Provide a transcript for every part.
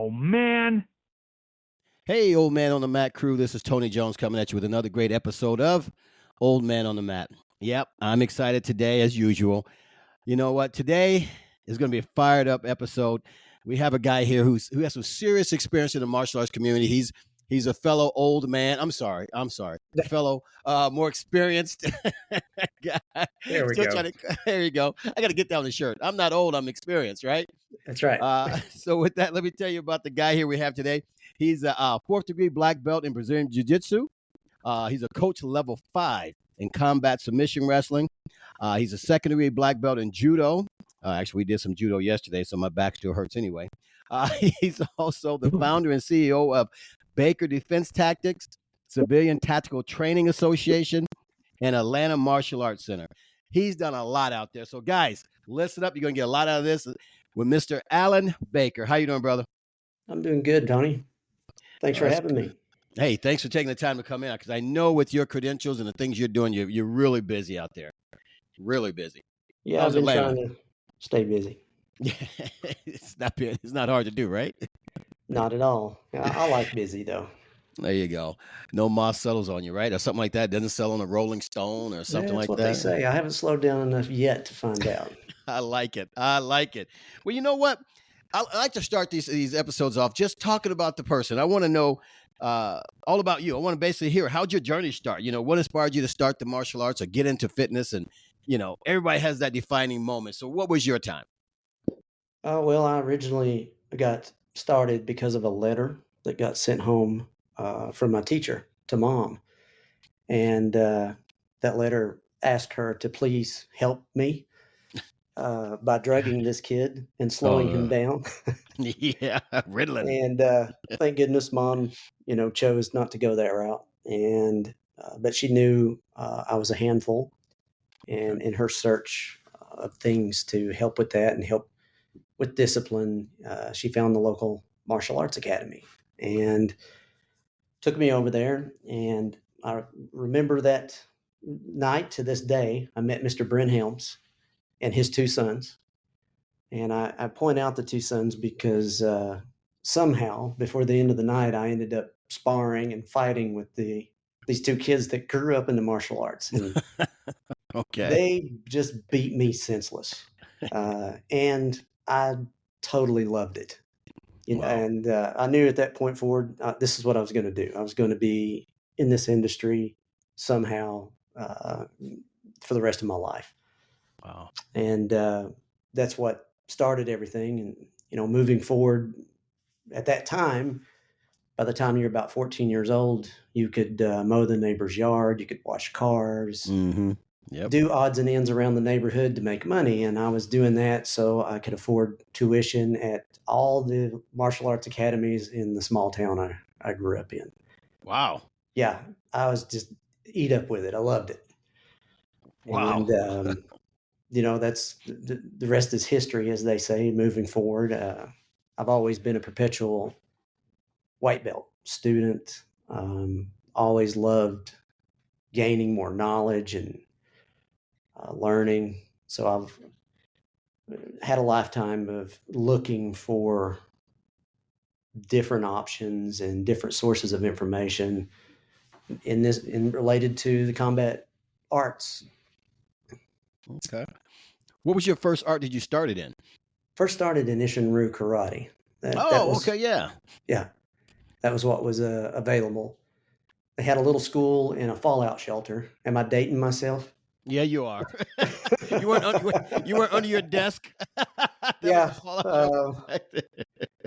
Oh, man. Hey, Old Man on the Mat crew. This is Tony Jones coming at you with another great episode of Old Man on the Mat. Yep, I'm excited today as usual. You know what? Today is going to be a fired up episode. We have a guy here who has some serious experience in the martial arts community. He's a fellow old man. I'm sorry. Fellow more experienced guy. There we go. There you go. I got to get down the shirt. I'm not old. I'm experienced, right? That's right. So with that, let me tell you about the guy here we have today. He's a fourth degree black belt in Brazilian Jiu-jitsu. He's a coach level 5 in combat submission wrestling. He's a second degree black belt in Judo. Actually, we did some Judo yesterday, so my back still hurts anyway. He's also the founder and CEO of Baker Defense Tactics, Civilian Tactical Training Association, and Atlanta Martial Arts Center. He's done a lot out there. So, guys, listen up. You're going to get a lot out of this with Mr. Alan Baker. How you doing, brother? I'm doing good, Tony. Thanks for having me. Hey, thanks for taking the time to come in, because I know with your credentials and the things you're doing, you're really busy out there. Really busy. Yeah, I've been trying to stay busy. Yeah, it's not hard to do, right? Not at all. I like busy, though. There you go. No moss settles on you, right? Or something like that. Doesn't sell on a Rolling Stone or something like that. That's what they say. I haven't slowed down enough yet to find out. I like it. Well, you know what? I like to start these episodes off just talking about the person. I want to know all about you. I want to basically hear, how'd your journey start? You know, what inspired you to start the martial arts or get into fitness? And, you know, everybody has that defining moment. So what was your time? Well, I originally got started because of a letter that got sent home from my teacher to Mom. And that letter asked her to please help me by drugging this kid and slowing him down. Yeah, Ritalin. And thank goodness Mom, chose not to go that route. And but she knew I was a handful, and in her search of things to help with that and help with discipline, she found the local martial arts academy and took me over there. And I remember that night to this day. I met Mr. Bryn Helms and his 2 sons. And I point out the 2 sons because somehow before the end of the night, I ended up sparring and fighting with these 2 kids that grew up in the martial arts. And okay. They just beat me senseless. And I totally loved it. Wow. And I knew at that point forward, this is what I was going to do. I was going to be in this industry somehow for the rest of my life. Wow. And that's what started everything. And, moving forward at that time, by the time you're about 14 years old, you could mow the neighbor's yard, you could wash cars, do odds and ends around the neighborhood to make money. And I was doing that so I could afford tuition at all the martial arts academies in the small town I grew up in. Wow. Yeah, I was just eat up with it. I loved it. Wow. And, that's the rest is history, as they say, moving forward. I've always been a perpetual white belt student. Always loved gaining more knowledge and learning. So I've had a lifetime of looking for different options and different sources of information in related to the combat arts. Okay. What was your first art that you started in? First started in Ishinryu karate. Okay, yeah. Yeah. That was what was available. They had a little school in a fallout shelter. Am I dating myself? Yeah, you are. you weren't under your desk. Yeah.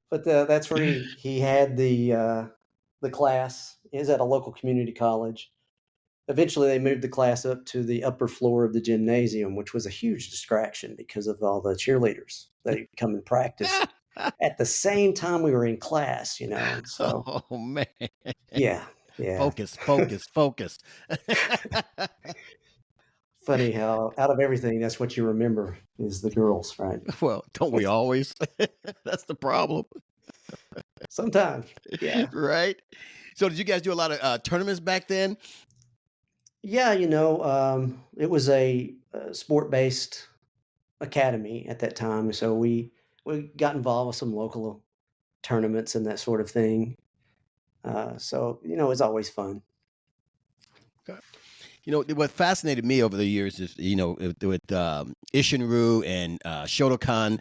But that's where he had the class. He was at a local community college. Eventually, they moved the class up to the upper floor of the gymnasium, which was a huge distraction because of all the cheerleaders that would come and practice at the same time we were in class, So, oh man. Yeah. Focus. Funny how out of everything, that's what you remember is the girls, right? Well, don't we always? That's the problem. Sometimes, yeah. Right. So did you guys do a lot of tournaments back then? Yeah, it was a sport-based academy at that time. So we got involved with some local tournaments and that sort of thing. So, it's always fun. What fascinated me over the years is, with Ishinru and Shotokan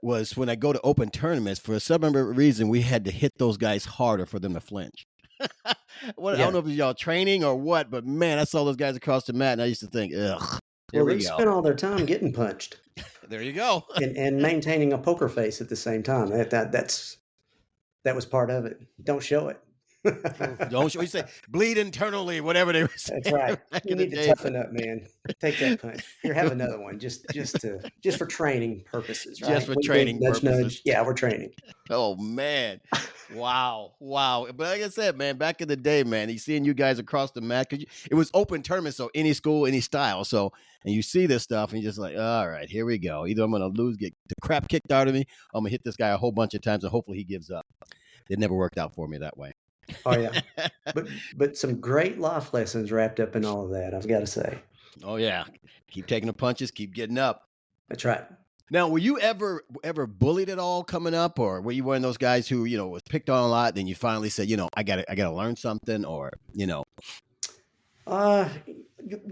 was when I go to open tournaments, for some reason, we had to hit those guys harder for them to flinch. I don't know if it was y'all training or what, but man, I saw those guys across the mat and I used to think, ugh, here we they go. spent all their time getting punched. There you go. and maintaining a poker face at the same time. That was part of it. Don't show it. Don't you say bleed internally, whatever they were saying. That's right. You need to toughen up, man. Take that punch. Here, have another one, just for training purposes, right? Just for training purposes. Nudge. Yeah, we're training. Oh man, wow. But like I said, man, back in the day, man, seeing you guys across the mat, because it was open tournament, so any school, any style. So, and you see this stuff, and you're just like, all right, here we go. Either I'm gonna lose, get the crap kicked out of me, or I'm gonna hit this guy a whole bunch of times, and hopefully he gives up. It never worked out for me that way. Oh yeah, but some great life lessons wrapped up in all of that, I've got to say. Oh yeah, keep taking the punches, keep getting up. That's right. Now, were you ever bullied at all coming up, or were you one of those guys who was picked on a lot? Then you finally said, I gotta learn something, or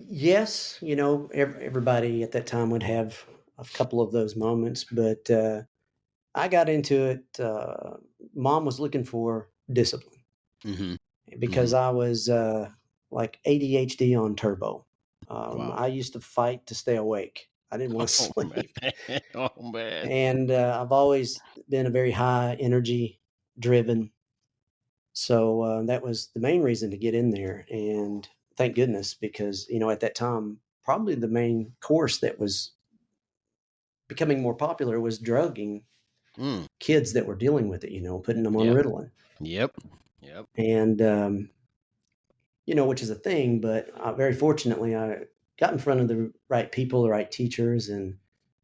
Yes, everybody at that time would have a couple of those moments, but I got into it. Mom was looking for discipline. Mm-hmm. Because I was like ADHD on turbo. Wow. I used to fight to stay awake. I didn't want to sleep. Man. Oh man! And I've always been a very high energy driven. So that was the main reason to get in there. And thank goodness, because at that time, probably the main course that was becoming more popular was drugging kids that were dealing with it. Putting them on Ritalin. Yep. And, which is a thing, but very fortunately, I got in front of the right people, the right teachers, and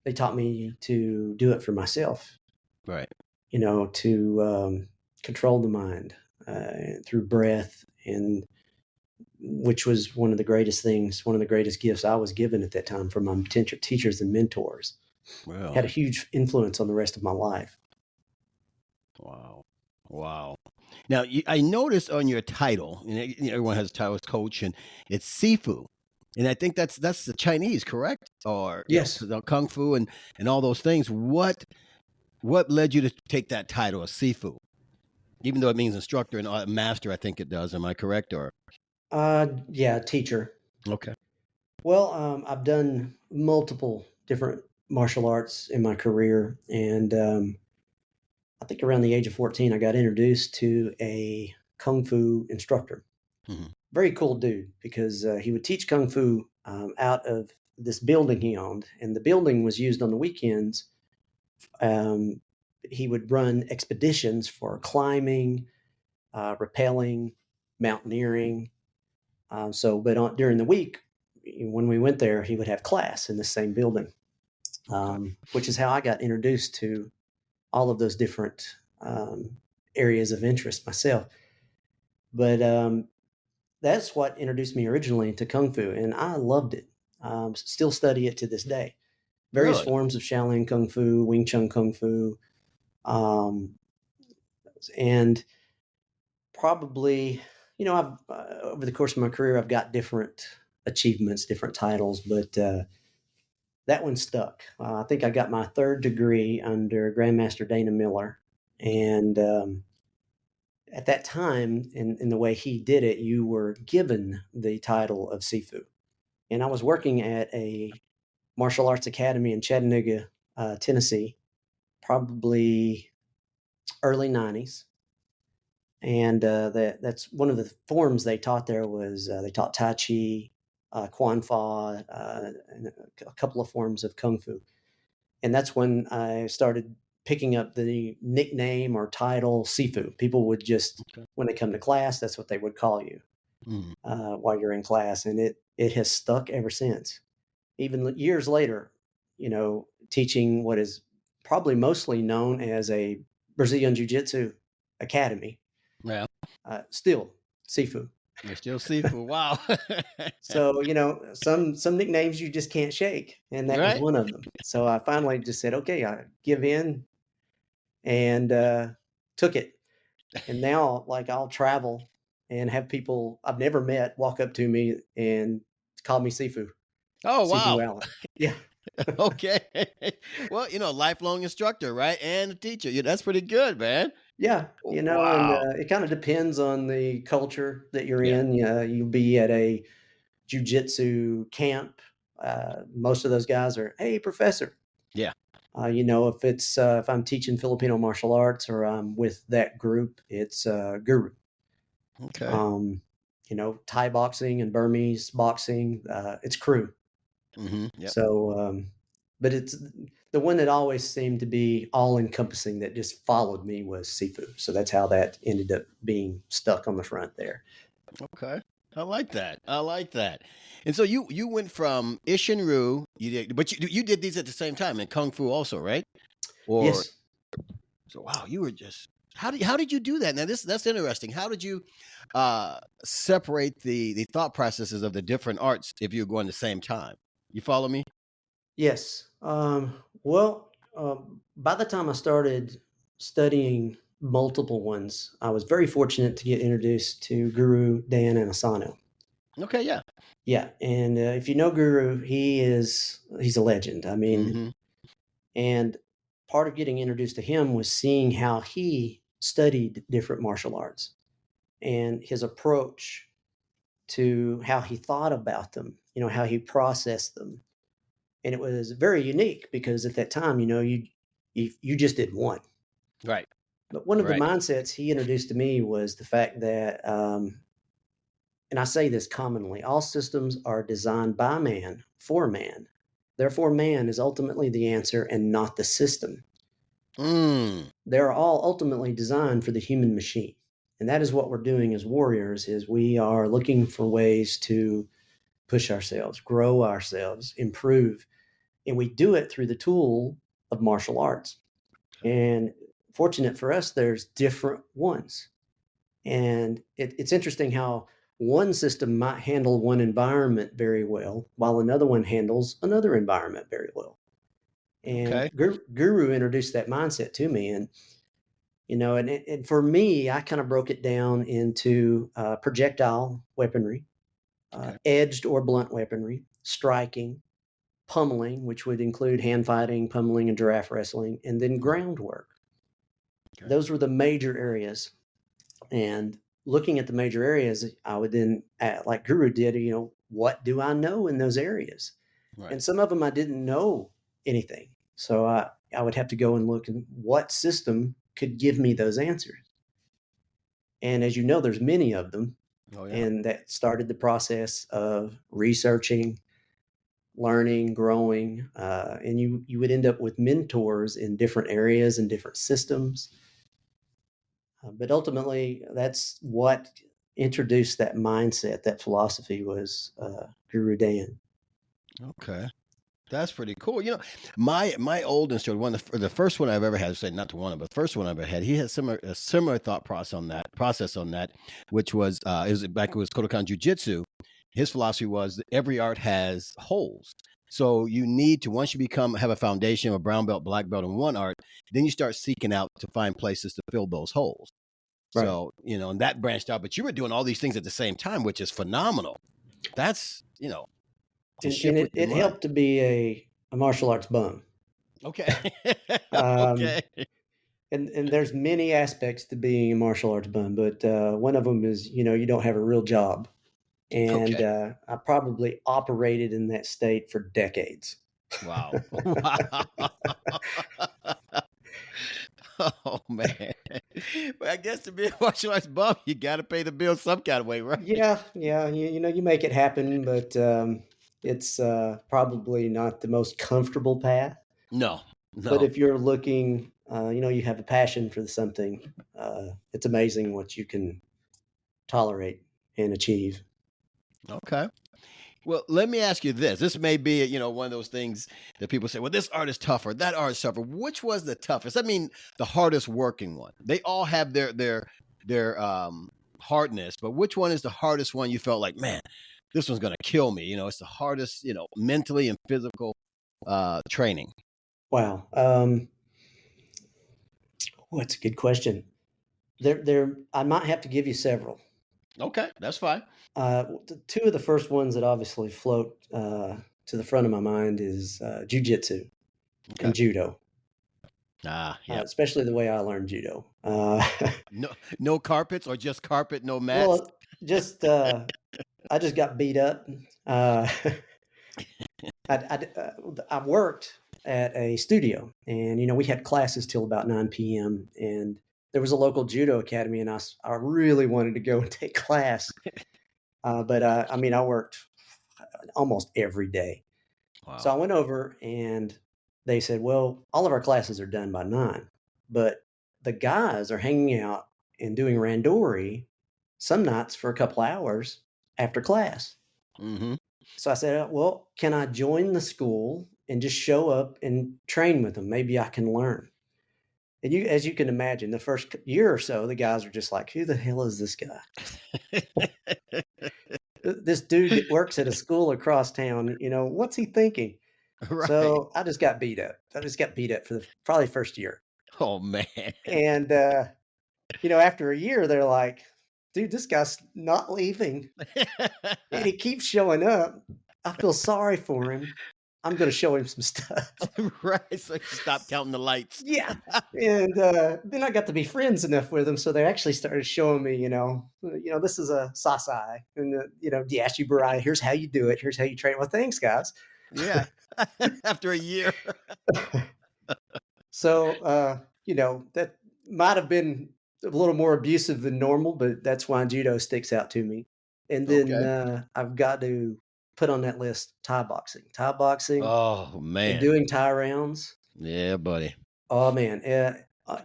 they taught me to do it for myself. Right. To control the mind through breath, and which was one of the greatest gifts I was given at that time from my teachers and mentors. Wow. Had a huge influence on the rest of my life. Wow. Now, I noticed on your title, and everyone has a title as coach, and it's Sifu. And I think that's the Chinese, correct? Or yes, Kung Fu and all those things. What led you to take that title of Sifu? Even though it means instructor and master, I think it does. Am I correct? Or yeah, teacher. Okay. Well, I've done multiple different martial arts in my career, and I think around the age of 14, I got introduced to a Kung Fu instructor. Mm-hmm. Very cool dude, because he would teach Kung Fu out of this building he owned. And the building was used on the weekends. He would run expeditions for climbing, rappelling, mountaineering. But during the week, when we went there, he would have class in the same building, which is how I got introduced to all of those different areas of interest myself. But that's what introduced me originally to Kung Fu, and I loved it. Still study it to this day. Various forms of Shaolin Kung Fu, Wing Chun Kung Fu, and probably, I've over the course of my career, I've got different achievements, different titles, but that one stuck. I think I got my third degree under Grandmaster Dana Miller. And at that time, in the way he did it, you were given the title of Sifu. And I was working at a martial arts academy in Chattanooga, Tennessee, probably early 90s. And that's one of the forms they taught there was they taught Tai Chi, Quan Fa, and a couple of forms of Kung Fu. And that's when I started picking up the nickname or title Sifu. People would just, when they come to class, that's what they would call you while you're in class. And it has stuck ever since. Even years later, teaching what is probably mostly known as a Brazilian Jiu-jitsu academy. Yeah. Still Sifu. You're still Sifu. Wow. So, some nicknames you just can't shake. And that was one of them. So I finally just said, okay, I give in. And took it. And now, like, I'll travel and have people I've never met walk up to me and call me Sifu, Oh, wow. Sifu Alan. Yeah. Okay. Well, lifelong instructor, right? And a teacher. Yeah, that's pretty good, man. Yeah, and Wow. it kind of depends on the culture that you're Yeah. in. You'll be at a jiu-jitsu camp. Most of those guys are, hey, professor. Yeah. If I'm teaching Filipino martial arts or I'm with that group, it's guru. Okay. Um, Thai boxing and Burmese boxing, it's crew. Yep. So, but it's the one that always seemed to be all encompassing that just followed me was Sifu. So that's how that ended up being stuck on the front there. Okay. I like that. I like that. And so you went from Ishinru, but you did these at the same time, and Kung Fu also, right? Or Yes. so wow, you were just how did you do that? Now that's interesting. How did you separate the thought processes of the different arts if you're going the same time? You follow me? Yes. By the time I started studying multiple ones, I was very fortunate to get introduced to Guru Dan and Asano. Okay, yeah. Yeah, and if you know Guru, he's a legend. I mean, Mm-hmm. and part of getting introduced to him was seeing how he studied different martial arts and his approach to how he thought about them, how he processed them. And it was very unique because at that time, you just did one. Right. But one of the Right. mindsets he introduced to me was the fact that, and I say this commonly, all systems are designed by man for man. Therefore, man is ultimately the answer and not the system. Mm. They're all ultimately designed for the human machine. And that is what we're doing as warriors is we are looking for ways to push ourselves, grow ourselves, improve. And we do it through the tool of martial arts. Okay. And fortunate for us, there's different ones. And it's interesting how one system might handle one environment very well, while another one handles another environment very well. And Okay. Guru introduced that mindset to me. And for me, I kind of broke it down into projectile weaponry, Okay. edged or blunt weaponry, striking, pummeling, which would include hand fighting, pummeling, and giraffe wrestling, and then groundwork. Okay. Those were the major areas. And looking at the major areas, I would then, like Guru did, what do I know in those areas? Right. And some of them I didn't know anything. So I would have to go and look at what system could give me those answers. And as you know, there's many of them. Oh yeah. And that started the process of researching, learning, growing. And you would end up with mentors in different areas and different systems. But ultimately, that's what introduced that mindset, that philosophy was Guru Dan. Okay. That's pretty cool. My old instructor, the first one I've ever had, say not the one, but the first one I've ever had, he had a similar thought process on that, which was it was back when it was Kodokan Jiu-Jitsu. His philosophy was that every art has holes. So you need to, once you have a foundation, a brown belt, black belt in one art, then you start seeking out to find places to fill those holes. Right. So, and that branched out, but you were doing all these things at the same time, which is phenomenal. That's, to And shift with your it mind. helped to be a martial arts bum. Okay. Um, Okay. and there's many aspects to being a martial arts bum, but one of them is, you don't have a real job. And Okay. I probably operated in that state for decades. Wow. Wow. Oh man. Well, I guess to be a martial arts buff, you got to pay the bills some kind of way, right? Yeah. You make it happen, but it's probably not the most comfortable path. No. But No. if you're looking, you have a passion for something, it's amazing what you can tolerate and achieve. Okay. Well, let me ask you this. This may be, one of those things that people say, well, this art is tougher, that art is tougher. Which was the toughest? I mean, the hardest working one. They all have their hardness, but which one is the hardest one you felt like, man, this one's gonna kill me? It's the hardest, mentally and physical training. Wow. That's a good question. I might have to give you several. Okay, that's fine. Two of the first ones that obviously float to the front of my mind is Jiu-jitsu Okay. and Judo, Yep. especially the way I learned Judo. No carpets, or just carpet, no mats. Well, just I just got beat up. Uh, I worked at a studio, and we had classes till about 9 p.m. And there was a local judo academy, and I really wanted to go and take class, but I mean, I worked almost every day. So I Wow. went over, and they said, "Well, all of our classes are done by 9, but the guys are hanging out and doing randori some nights for a couple hours after class." Mm-hmm. So I said, "Well, can I join the school and just show up and train with them? Maybe I can learn." And as you can imagine, the first year or so, the guys are just like, "Who the hell is this guy? This dude that works at a school across town, what's he thinking?" Right. So I just got beat up. I just got beat up for the probably first year. Oh man. And, after a year, they're like, "Dude, this guy's not leaving, and he keeps showing up. I feel sorry for him. I'm going to show him some stuff." Right. So you stop counting the lights. Yeah. And then I got to be friends enough with them, so they actually started showing me, this is a sasai, and Yashi Burai. Here's how you do it. Here's how you train. Well, thanks, guys. Yeah. After a year. So, that might have been a little more abusive than normal, but that's why judo sticks out to me. And then Okay. I've got to put on that list Thai boxing, Oh and man. doing Thai rounds. Yeah, buddy. Oh man,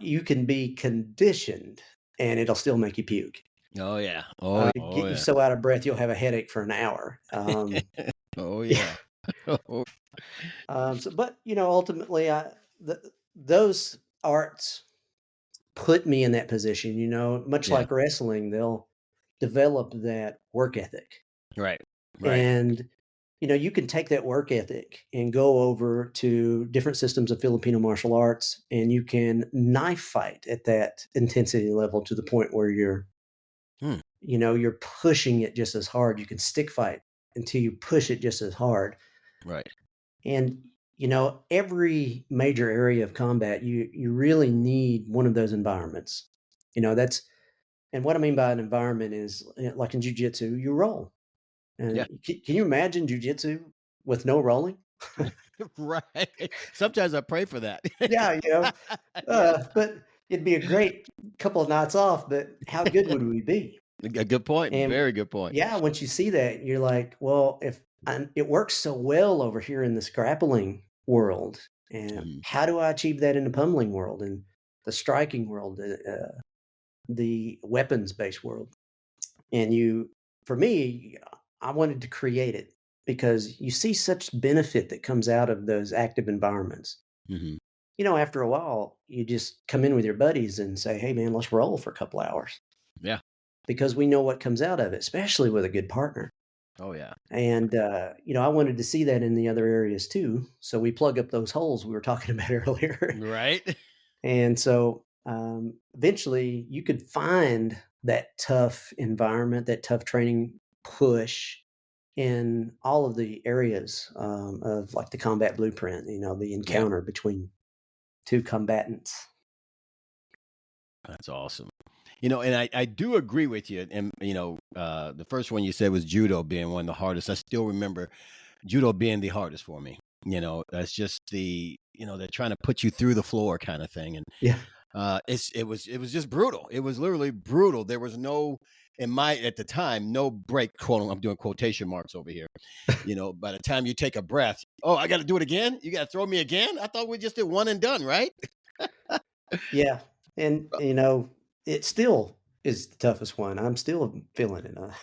you can be conditioned, and it'll still make you puke. Oh yeah. Oh, oh Get you yeah. so out of breath you'll have a headache for an hour. Oh Yeah. yeah. Oh, But ultimately, those arts put me in that position. Much yeah. like wrestling, they'll develop that work ethic, Right. Right. and you can take that work ethic and go over to different systems of Filipino martial arts, and you can knife fight at that intensity level to the point where Hmm. you're pushing it just as hard. You can stick fight until you push it just as hard. Right. And every major area of combat, you really need one of those environments. That's and what I mean by an environment is, like in jiu-jitsu, you roll. And Yeah. can you imagine jiu-jitsu with no rolling? Right. Sometimes I pray for that. Yeah, Yeah. but it'd be a great couple of nights off, but how good would we be? A good point. And Very good point. yeah, once you see that, you're like, well, if it works so well over here in this grappling world, and Mhm. how do I achieve that in the pummeling world and the striking world, the weapons-based world? And for me, I wanted to create it because you see such benefit that comes out of those active environments. Mhm. After a while, you just come in with your buddies and say, "Hey, man, let's roll for a couple hours," Yeah. because we know what comes out of it, especially with a good partner. Oh yeah. And, I wanted to see that in the other areas too. So we plug up those holes we were talking about earlier. Right. And so eventually you could find that tough environment, that tough training push in all of the areas of like the combat blueprint, the Yeah. encounter between two combatants. That's awesome. And I do agree with you. And the first one you said was judo being one of the hardest. I still remember judo being the hardest for me. That's just they're trying to put you through the floor kind of thing. And Yeah. it was just brutal. It was literally brutal. There was no at the time, no break, I'm doing quotation marks over here. By the time you take a breath, oh, I got to do it again. You got to throw me again. I thought we just did one and done, right? Yeah. And, it still is the toughest one. I'm still feeling it. Well,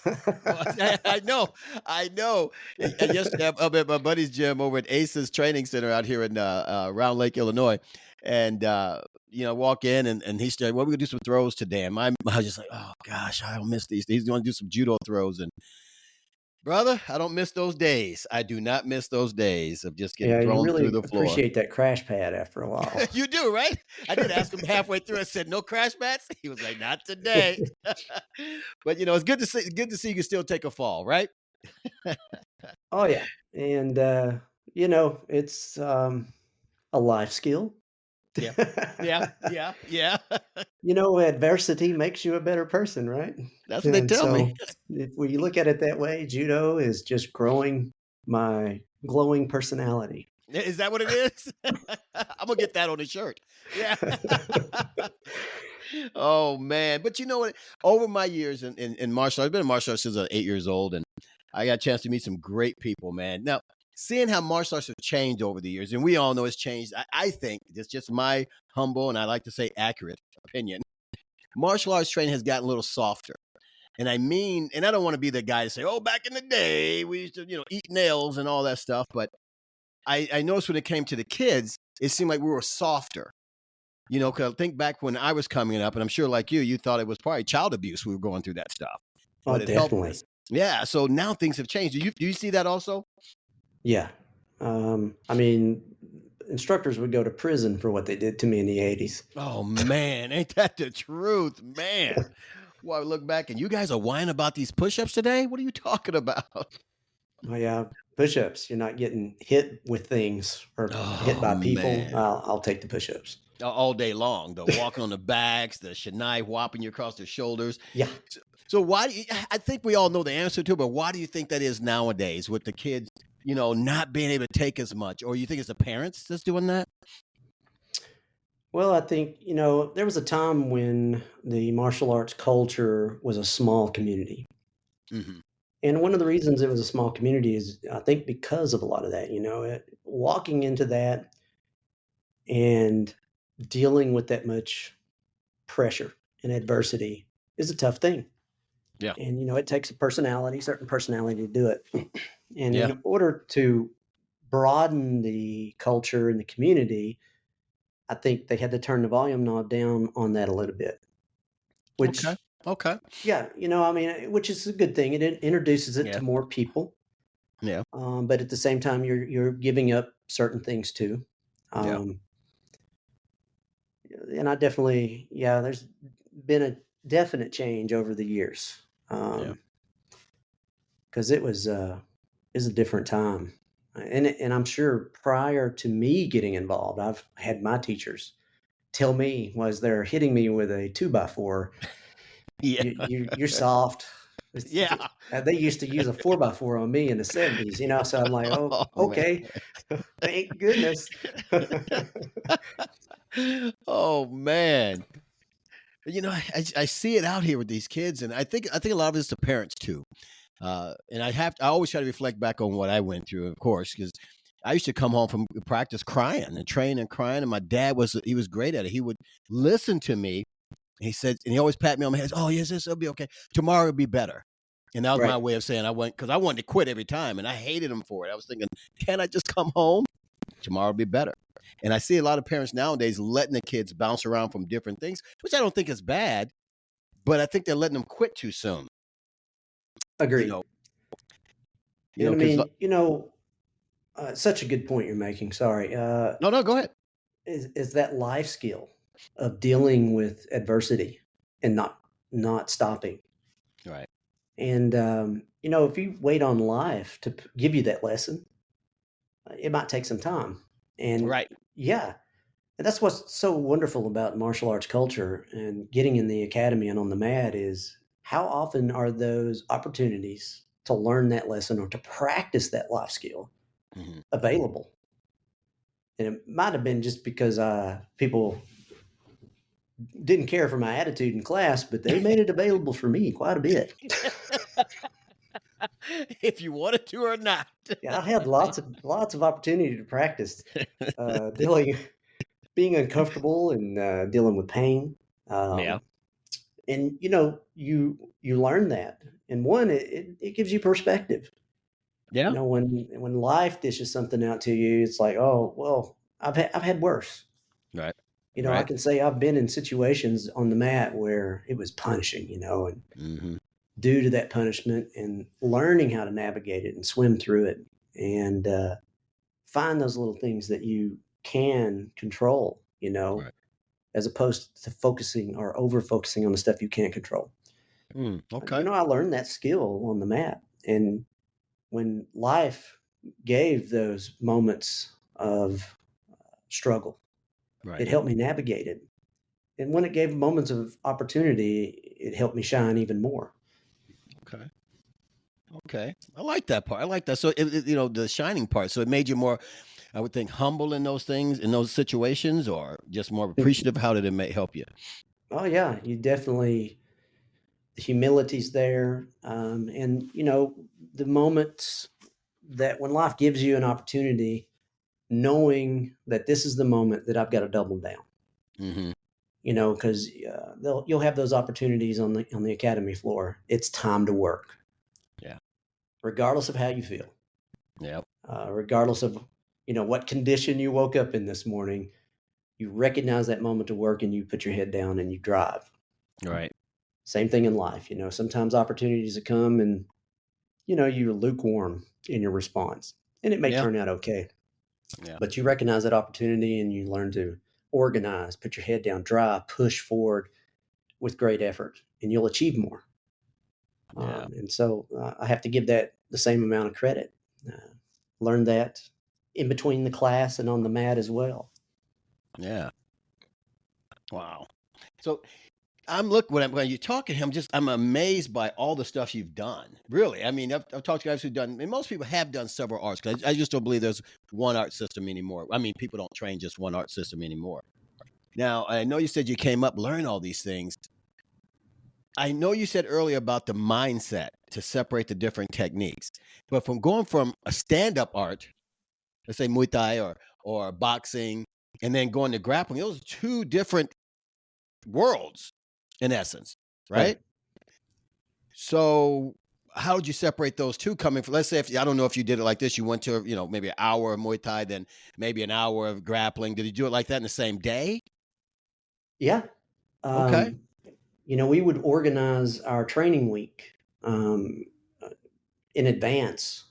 I know. Yesterday, I'm at my buddy's gym over at Aces Training Center out here in Round Lake, Illinois, and walk in and he said, "Well, we're gonna do some throws today." And I was just like, "Oh gosh, I don't miss these. He's going to do some judo throws." And Brother, I don't miss those days. I do not miss those days of just getting Yeah, you thrown through really the floor. appreciate that crash pad after a while. You do, right? I did ask him halfway through. I said, "No crash mats." He was like, "Not today." But it's good to see you can still take a fall, right? Oh yeah, and it's a life skill. Yeah. Yeah. Yeah. Yeah. Adversity makes you a better person, right? That's what they And tell me. so, if we look at it that way, judo is just growing my glowing personality. Is that what it is? I'm gonna get that on the shirt. Yeah. Oh man. But you know what? Over my years in martial arts, I've been in martial arts since I was 8 years old, and I got a chance to meet some great people, man. Now, seeing how martial arts have changed over the years, and we all know it's changed. I think it's just my humble and I like to say accurate opinion. Martial arts training has gotten a little softer. And I don't want to be the guy to say, oh, back in the day, we used to, eat nails and all that stuff. But I noticed when it came to the kids, it seemed like we were softer. Because I think back when I was coming up, and I'm sure like you thought it was probably child abuse we were going through that stuff. Oh, But it helped definitely. us. Yeah. So now things have changed. Do you see that also? Yeah. I mean, instructors would go to prison for what they did to me in the 80s. Oh man, ain't that the truth, man? Well, I look back and you guys are whining about these push-ups today. What are you talking about? Oh yeah, push-ups. You're not getting hit with things or hit Oh by people. man. I'll take the push-ups. All day long, the walking on the backs, the Shania whopping you across the shoulders. Yeah. So why I think we all know the answer to it, but why do you think that is nowadays with the kids, not being able to take as much? Or you think it's the parents that's doing that? Well, I think, there was a time when the martial arts culture was a small community. Hmm. And one of the reasons it was a small community is, I think, because of a lot of that. Walking into that and dealing with that much pressure and adversity is a tough thing. Yeah. And, it takes a personality, certain personality to do it. And Yeah. in order to broaden the culture and the community, I think they had to turn the volume knob down on that a little bit, Okay. which, Okay. yeah, which is a good thing. It introduces it Yeah. to more people. Yeah. But at the same time, you're giving up certain things too. Yeah. Um, and I definitely, yeah, there's been a definite change over the years. Yeah. Because it was a different time, and I'm sure prior to me getting involved, I've had my teachers tell me was they're hitting me with a 2x4. Yeah. You're soft. Yeah. They used to use a 4x4 on me in the 70s, so I'm like, oh, Oh man. okay, thank goodness. Oh man. I see it out here with these kids, and I think a lot of it's the parents too. And I always try to reflect back on what I went through, of course, because I used to come home from practice crying and train and crying, and my dad he was great at it. He would listen to me. He said, and he always pat me on my head. Oh yes, it'll be okay. Tomorrow will be better. And that was my Right. way of saying because I wanted to quit every time, and I hated him for it. I was thinking, can I just come home? Tomorrow will be better. And I see a lot of parents nowadays letting the kids bounce around from different things, which I don't think is bad, but I think they're letting them quit too soon. You Agreed. know, And I because mean, such a good point you're making. Sorry. no, no, go ahead. Is that life skill of dealing with adversity and not stopping. Right. And if you wait on life to give you that lesson, it might take some time. And Right. yeah, and that's what's so wonderful about martial arts culture and getting in the academy and on the mat is how often are those opportunities to learn that lesson or to practice that life skill Mhm. available. And it might have been just because people didn't care for my attitude in class, but they made it available for me quite a bit. If you wanted to or not. Yeah, I had lots of opportunity to practice dealing, being uncomfortable and dealing with pain. Yeah. And you learn that. And one, it gives you perspective. Yeah. When life dishes something out to you, it's like, oh well, I've had worse. Right. I Right. can say I've been in situations on the mat where it was punishing, and Mhm. due to that punishment, and learning how to navigate it and swim through it, and find those little things that you can control, Right. as opposed to focusing or over focusing on the stuff you can't control. Okay. I learned that skill on the mat. And when life gave those moments of struggle, Right. it helped me navigate it. And when it gave moments of opportunity, it helped me shine even more. Okay. Okay. I like that part. I like that. So, the shining part. So it made you more, I would think, humble in those things, in those situations, or just more appreciative. How did it help you? Oh, yeah, you definitely, the humility's there. And, the moments that when life gives you an opportunity, knowing that this is the moment that I've got to double down. Mm-hmm. Because you'll have those opportunities on the academy floor. It's time to work, Yeah. regardless of how you feel, Yeah. regardless of what condition you woke up in this morning. You recognize that moment to work, and you put your head down and you drive. Right. Same thing in life. Sometimes opportunities that come, and you're lukewarm in your response, and it may Yeah. turn out okay. Yeah. But you recognize that opportunity, and you learn to organize, put your head down, drive, push forward with great effort, and you'll achieve more. Yeah. And so I have to give that the same amount of credit. Learned that in between the class and on the mat as well. Yeah. Wow. So when you talk to him, I'm amazed by all the stuff you've done. Really, I mean, I've talked to guys who've done, and most people have done several arts. Cause I just don't believe there's one art system anymore. I mean, people don't train just one art system anymore. Now, I know you said you came up, learn all these things. I know you said earlier about the mindset to separate the different techniques, but from going from a stand-up art, let's say Muay Thai or boxing, and then going to grappling, those are two different worlds in essence, right? Right. So how would you separate those two coming from, let's say, if I don't know if you did it like this, you went to, maybe an hour of Muay Thai, then maybe an hour of grappling. Did you do it like that in the same day? Yeah. Okay. We would organize our training week um, in advance.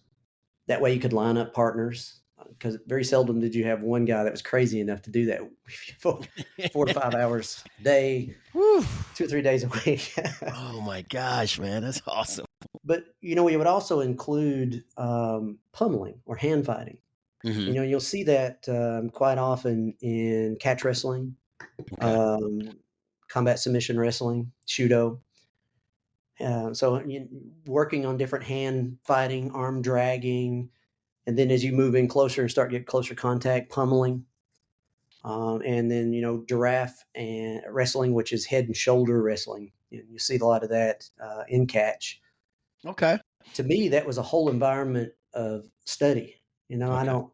That way you could line up partners, because very seldom did you have one guy that was crazy enough to do that for 4 to 5 hours a day, Whew. 2 or 3 days a week. Oh my gosh, man. That's awesome. But we would also include pummeling or hand fighting. Hmm. You'll see that quite often in catch wrestling, Okay. um, combat submission wrestling, Judo. So working on different hand fighting, arm dragging, and then as you move in closer and start get closer contact, pummeling. And then giraffe and wrestling, which is head and shoulder wrestling. You see a lot of that in catch. Okay. To me, that was a whole environment of study. I Okay. don't.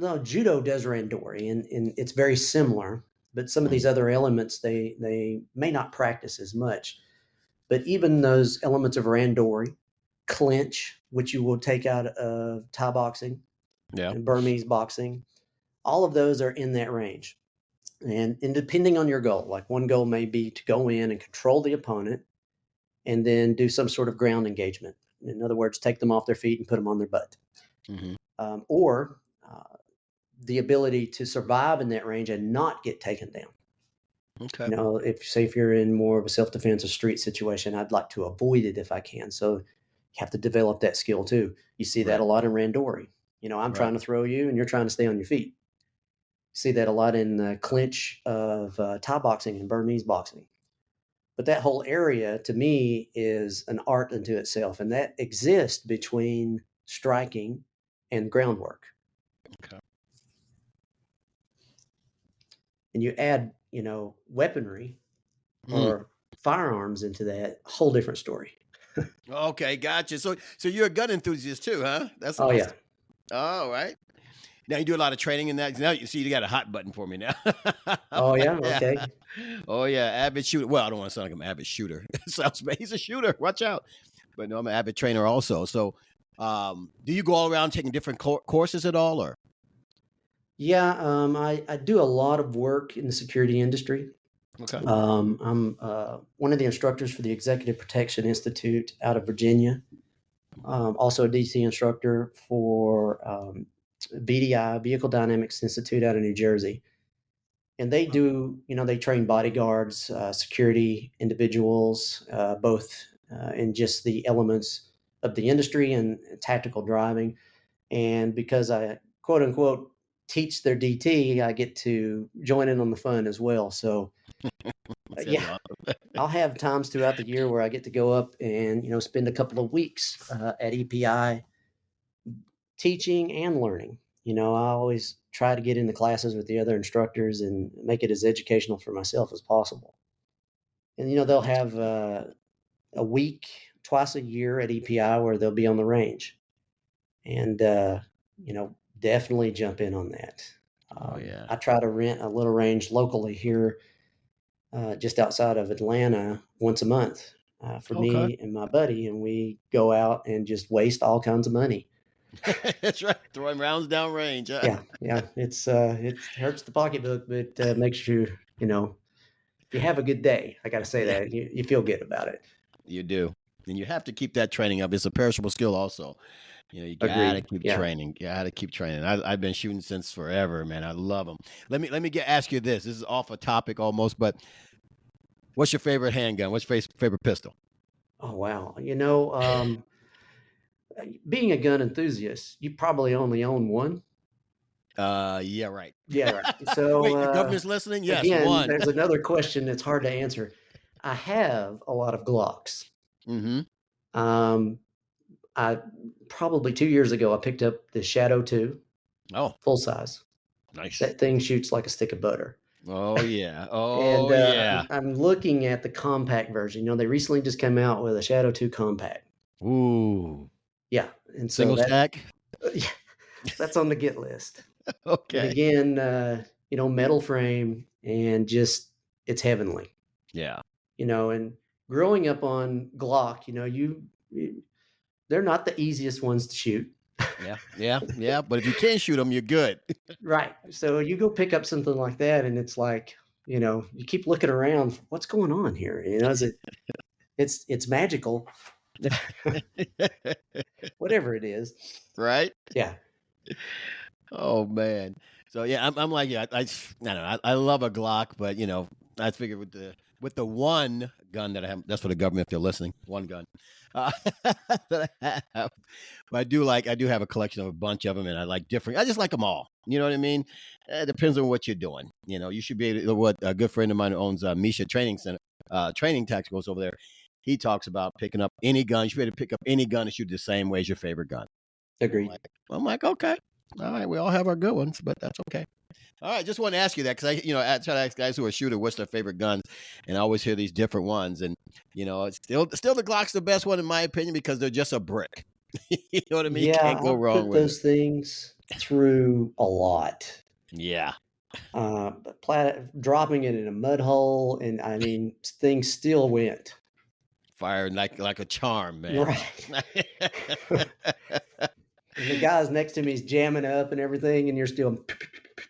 No, judo does randori, and it's very similar. But some of Mm. these other elements, they may not practice as much. But even those elements of randori, clinch, which you will take out of Thai boxing Yeah. and Burmese boxing, all of those are in that range. And depending on your goal, like one goal may be to go in and control the opponent and then do some sort of ground engagement. In other words, take them off their feet and put them on their butt. Hmm. Or the ability to survive in that range and not get taken down. Okay. If you're in more of a self-defense or street situation, I'd like to avoid it if I can. So you have to develop that skill too. You see that Right. a lot in randori. I'm Right. trying to throw you and you're trying to stay on your feet. You see that a lot in the clinch of Thai boxing and Burmese boxing. But that whole area to me is an art unto itself, and that exists between striking and groundwork. Okay. And you add, weaponry Mm. or firearms into that, whole different story. Okay. Gotcha. So you're a gun enthusiast too, huh? That's Oh yeah. awesome. All right. Now you do a lot of training in that. Now you see you got a hot button for me now. Oh yeah. Yeah. Okay. Oh yeah, avid shooter. Well, I don't want to sound like I'm an avid shooter. Sounds bad. He's a shooter. Watch out. But no, I'm an avid trainer also. So, do you go all around taking different courses at all, or? Yeah. I do a lot of work in the security industry. Okay. I'm one of the instructors for the Executive Protection Institute out of Virginia. Also a DC instructor for VDI, Vehicle Dynamics Institute out of New Jersey. And they do, they train bodyguards, security individuals, both in just the elements of the industry and tactical driving. And because I quote unquote teach their DT, I get to join in on the fun as well. So That's yeah, awesome. I'll have times throughout the year where I get to go up and spend a couple of weeks at EPI teaching and learning. I always try to get in the classes with the other instructors and make it as educational for myself as possible. And they'll have a week twice a year at EPI where they'll be on the range, and definitely jump in on that. Oh yeah. I try to rent a little range locally here, just outside of Atlanta, once a month for Okay. me and my buddy, and we go out and just waste all kinds of money. That's right. Throwing rounds down range. Huh? Yeah. It hurts the pocketbook, but makes sure you have a good day. I got to say Yeah, that you feel good about it. you do. And you have to keep that training up. It's a perishable skill also. You gotta Agreed. keep Yeah. training. You gotta keep training. I've been shooting since forever, man. I love them. Let me ask you this. This is off a topic almost, but what's your favorite handgun? What's your favorite pistol? Oh wow. Being a gun enthusiast, you probably only own one. Yeah, right. Yeah, right. So Wait, the government's listening? Yes, again, one. there's another question that's hard to answer. I have a lot of Glocks. Mm-hmm. Um, I probably 2 years ago I picked up the Shadow 2 Oh, full size. nice. That thing shoots like a stick of butter. Oh yeah. And Oh yeah. I'm looking at the compact version. They recently just came out with a Shadow 2 compact. Ooh. Yeah, and so Single stack? yeah, that's on the get list. And Okay. again, metal frame and just it's heavenly. Yeah. And growing up on Glock, they're not the easiest ones to shoot. Yeah. But if you can shoot them, you're good. Right. So you go pick up something like that, and it's like, you keep looking around. What's going on here? It's magical, whatever it is. Right? Yeah. Oh man. So yeah, I'm like yeah, I don't know. I love a Glock, but I figured with the one gun that I have, that's for the government if they're listening. One gun that I have. But I do have a collection of a bunch of them, and I like different. I just like them all. You know what I mean? It depends on what you're doing. You should be able to. What a good friend of mine who owns Misha Training Center, training tacticals over there. He talks about picking up any gun. You should be able to pick up any gun and shoot the same way as your favorite gun. Agreed. I'm like, okay. All right, we all have our good ones, but that's okay. All right, just want to ask you that because I try to ask guys who are shooter what's their favorite guns, and I always hear these different ones, and it's still the Glock's the best one in my opinion because they're just a brick. You know what I mean? Yeah, Can't go I've wrong put with those things through a lot. Yeah. But dropping it in a mud hole, and I mean, things still went. Fire like a charm, man. Right. And the guys next to me is jamming up and everything, and you're still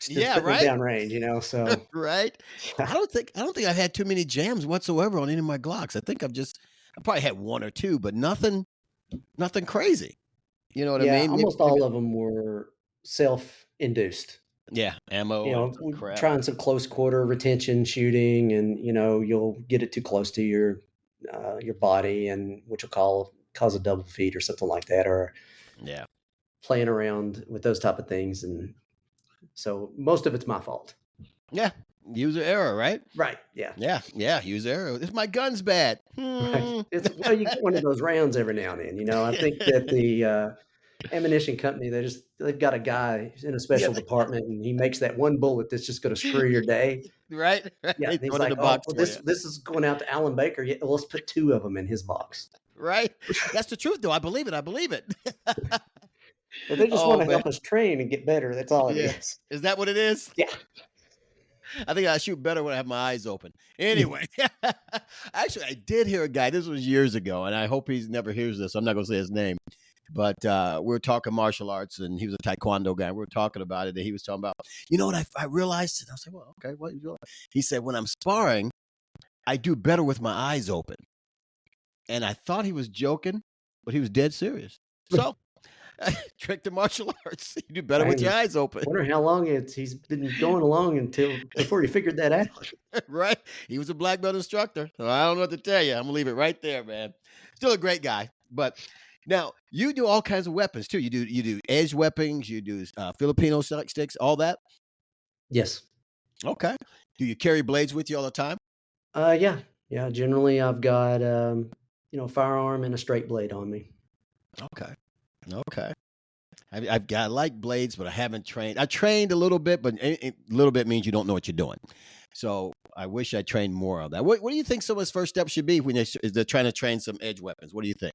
Yeah, putting right. them down range, So right. yeah. I don't think I've had too many jams whatsoever on any of my Glocks. I think I probably had one or two, but nothing crazy. You know what I mean? Almost all of them were self-induced. Yeah, ammo. Crap. Trying some close quarter retention shooting, and you'll get it too close to your body, and which will cause a double feed or something like that, or yeah, playing around with those type of things, and so most of it's my fault. Yeah, user error, right? Right. Yeah. User error. If my gun's bad, Right. You get one of those rounds every now and then. I think that the ammunition company they've got a guy in a special department, and he makes that one bullet that's just going to screw your day. Right. Yeah, They he's throw it in like, the box for this you. is going out to Alan Baker. Yeah, let's put 2 of them in his box. Right. That's the truth, though. I believe it. But they just want to help us train and get better. That's all it is. Is that what it is? Yeah. I think I shoot better when I have my eyes open. Anyway, actually, I did hear a guy. This was years ago, and I hope he never hears this. I'm not going to say his name. But we were talking martial arts, and he was a taekwondo guy. We were talking about it, and he was talking about, you know what I realized? And I was like, well, okay, what you doing? He said, when I'm sparring, I do better with my eyes open. And I thought he was joking, but he was dead serious. So, trick to martial arts. You do better with I your eyes open. wonder how long he's been going along until before he figured that out. Right? He was a black belt instructor. So I don't know what to tell you. I'm gonna leave it right there, man. Still a great guy. But now you do all kinds of weapons too. You do edge weapons. You do Filipino sticks, all that. Yes. Okay. Do you carry blades with you all the time? Yeah. Yeah. Generally, I've got a firearm and a straight blade on me. Okay. Okay. I've got I like blades, but I haven't trained. I trained a little bit, but a little bit means you don't know what you're doing. So I wish I trained more of that. What do you think someone's first step should be when they're trying to train some edge weapons? What do you think?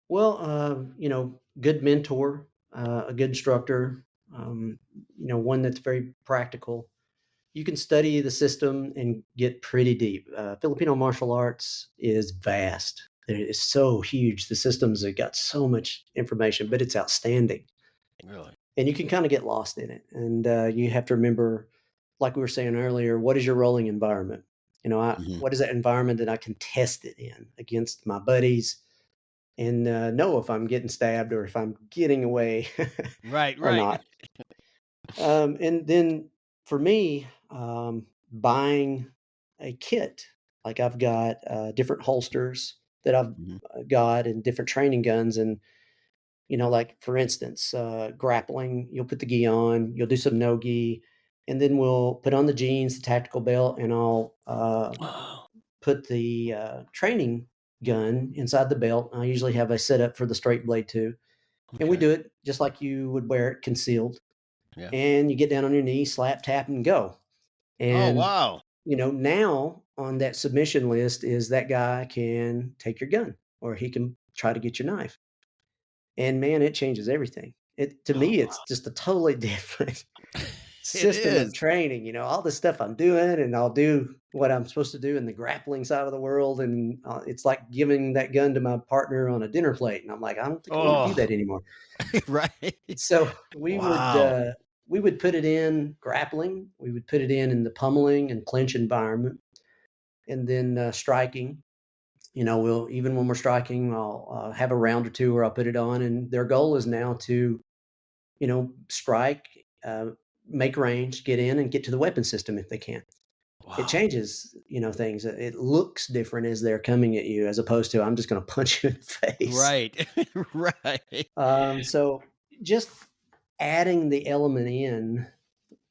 Well, good mentor, a good instructor, one that's very practical. You can study the system and get pretty deep. Filipino martial arts is vast. It is so huge. The systems have got so much information, but it's outstanding. Really? And you can kind of get lost in it. And you have to remember, like we were saying earlier, what is your rolling environment? Hmm. What is that environment that I can test it in against my buddies and know if I'm getting stabbed or if I'm getting away Right, or right. not. And then for me, buying a kit, like I've got different holsters that I've Hmm. got and different training guns. And, like for instance, grappling, you'll put the gi on, you'll do some no gi, and then we'll put on the jeans, the tactical belt, and I'll Oh, put the training gun inside the belt. I usually have a setup for the straight blade too. And we okay. do it just like you would wear it concealed. Yeah. And you get down on your knees, slap, tap, and go. Oh, And, wow. now on that submission list is that guy can take your gun or he can try to get your knife. And man, it changes everything. To Oh, me, wow. it's just a totally different It system of is. training. All the stuff I'm doing, and I'll do what I'm supposed to do in the grappling side of the world. And it's like giving that gun to my partner on a dinner plate. And I'm like, I don't think I want to do Oh, that anymore. right. So Wow. we would put it in grappling. We would put it in the pummeling and clinch environment, and then striking. We'll even when we're striking, I'll have a round or two where I'll put it on, and their goal is now to strike, make range, get in, and get to the weapon system if they can. It Wow. changes, things. It looks different as they're coming at you, as opposed to I'm just going to punch you in the face. Right. Right. So just adding the element in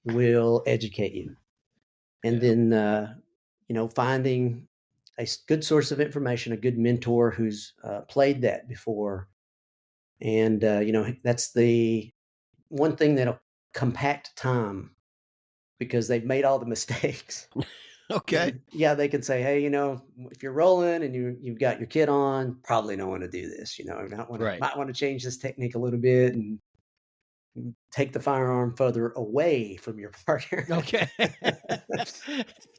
will educate you. And Yeah. then, finding a good source of information, a good mentor who's played that before. And, that's the one thing that'll compact time because they've made all the mistakes. Okay. And yeah, they can say, hey, if you're rolling and you've got your kit on, probably don't want to do this. Right. Might want to change this technique a little bit and take the firearm further away from your partner. Okay.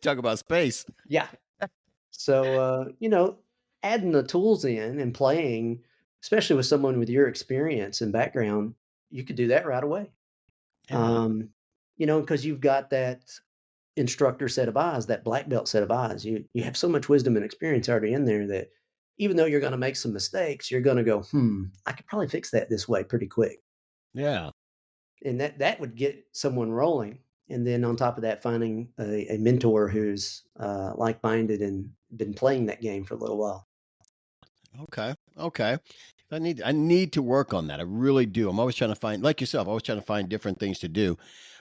Talk about space. Yeah. So, adding the tools in and playing, especially with someone with your experience and background, you could do that right away. Yeah. Because you've got that instructor set of eyes, that black belt set of eyes. You have so much wisdom and experience already in there that even though you're going to make some mistakes, you're going to go, I could probably fix that this way pretty quick. Yeah. And that would get someone rolling. And then on top of that, finding a mentor who's like-minded and been playing that game for a little while. Okay. Okay. I need to work on that. I really do. I'm always trying to find, like yourself, always trying to find different things to do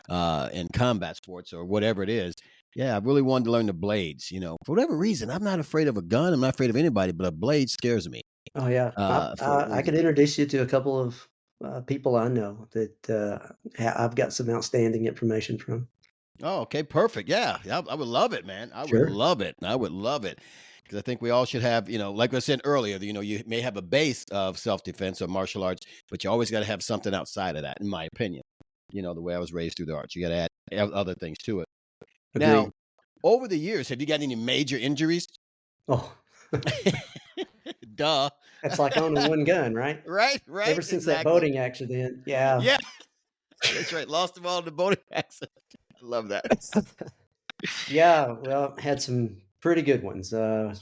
in combat sports or whatever it is. Yeah, I really wanted to learn the blades. For whatever reason, I'm not afraid of a gun. I'm not afraid of anybody, but a blade scares me. Oh yeah, For a I could reason. introduce you to a couple of people I know that I've got some outstanding information from. Oh, okay, perfect. Yeah, yeah, I would love it, man. I would Sure. love it. I would love it because I think we all should have, like I said earlier, you may have a base of self defense or martial arts, but you always got to have something outside of that, in my opinion. The way I was raised through the arts, you got to add other things to it. Now, Agree. over the years, have you got any major injuries? Oh, Duh. It's like owning one gun, right? Right, Ever right, since that exactly. boating accident, yeah. Yeah, that's right. Lost them all in the boating accident. I love that. Yeah, well, had some pretty good ones. And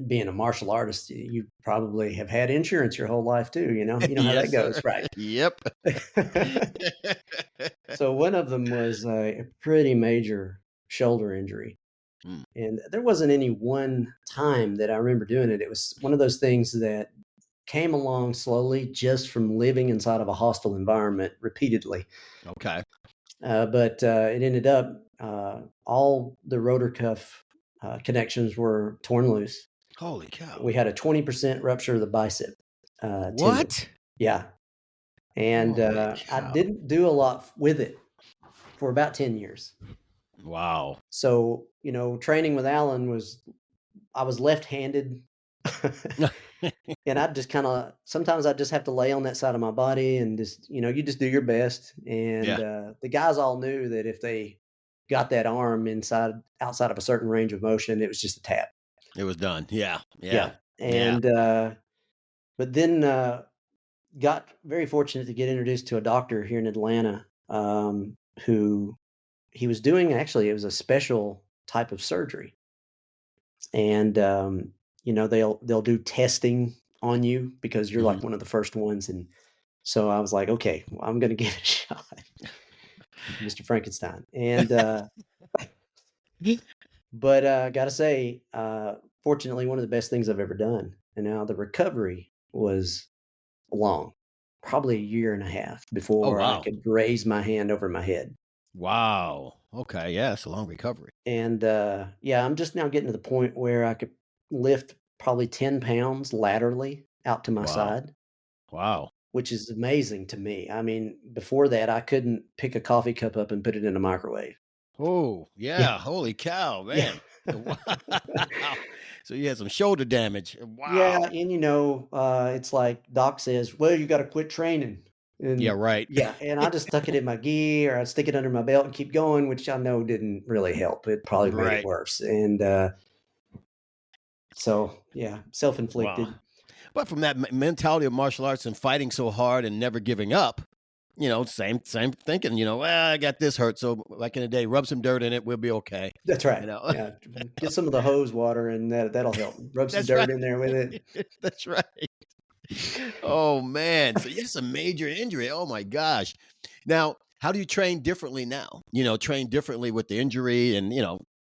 being a martial artist, you probably have had insurance your whole life too. You know how that Yes, goes, sir. right? Yep. So one of them was a pretty major shoulder injury. Mm, And there wasn't any one time that I remember doing it. It was one of those things that came along slowly just from living inside of a hostile environment repeatedly. okay. But it ended up all the rotor cuff connections were torn loose. Holy cow. We had a 20% rupture of the bicep tendon. What? Yeah. And Holy I cow. didn't do a lot with it for about 10 years. Wow. So, training with Alan I was left-handed. And I just sometimes I just have to lay on that side of my body and just, you just do your best. And Yeah, the guys all knew that if they got that arm outside of a certain range of motion, it was just a tap. it was done. Yeah, yeah, Yeah. yeah. And, but then got very fortunate to get introduced to a doctor here in Atlanta who he was doing actually, it was a special type of surgery. And they'll do testing on you because you're Mhm. like one of the first ones. And so I was like, okay, well, I'm going to give it a shot, Mr. Frankenstein. And but gotta say, fortunately, one of the best things I've ever done. And now the recovery was long, probably a year and a half Oh, before I wow. could raise my hand over my head. Wow. Okay, yeah, it's a long recovery. And yeah, I'm just now getting to the point where I could lift probably 10 pounds laterally out to my Wow. side, Wow. which is amazing to me. I mean, before that, I couldn't pick a coffee cup up and put it in a microwave. Oh, Yeah. yeah, holy cow, Yeah. man. Wow. So you had some shoulder damage. Yeah, Wow. and, it's like Doc says, "Well, you gotta quit training." Yeah, And right. yeah, and I just stuck it in my gi, or I'd stick it under my belt and keep going, which I know didn't really help. It probably made it Right. worse. And so, yeah, Wow. self-inflicted. But from that mentality of martial arts and fighting so hard and never giving up, same thinking, well, I got this hurt, so like in a day, rub some dirt in it, we'll be okay. That's You right. know. Yeah, get some of the hose water, and that'll help. Rub some That's right. dirt in there with it. That's right. Oh man. So yes, a major injury. Oh my gosh. Now, how do you train differently now? Train differently with the injury and,